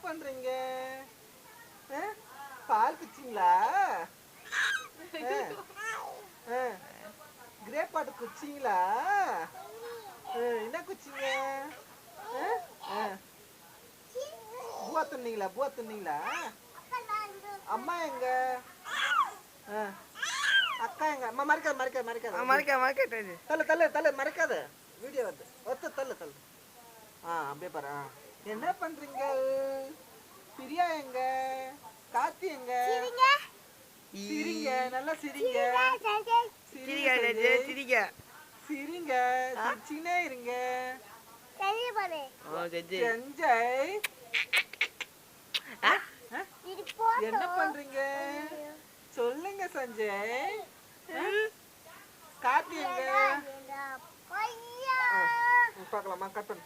பண்றீங்க? பால் குச்சிங்களா? கிரேப் வாட்டர் குச்சிங்களா? என்ன குச்சிங்க? பூவா துண்ணீங்களா? அம்மா எங்க? அக்கா எங்க? அம்மா மறைக்காத. தள்ளு மறைக்காத. வீடியோ வருது. தள்ளு. அப்படியே பாரு. என்ன பண்றீங்க? பிரியா எங்க? கார்த்தி எங்க? சிரிங்க, நல்லா சிரிங்க. சிரிங்க, சிரிச்சுனே இருங்க. செஞ்சை. என்ன பண்றீங்க? சொல்லுங்க சஞ்சய். கார்த்தி எங்க? பார்க்கலாமா? கட் பண்ணி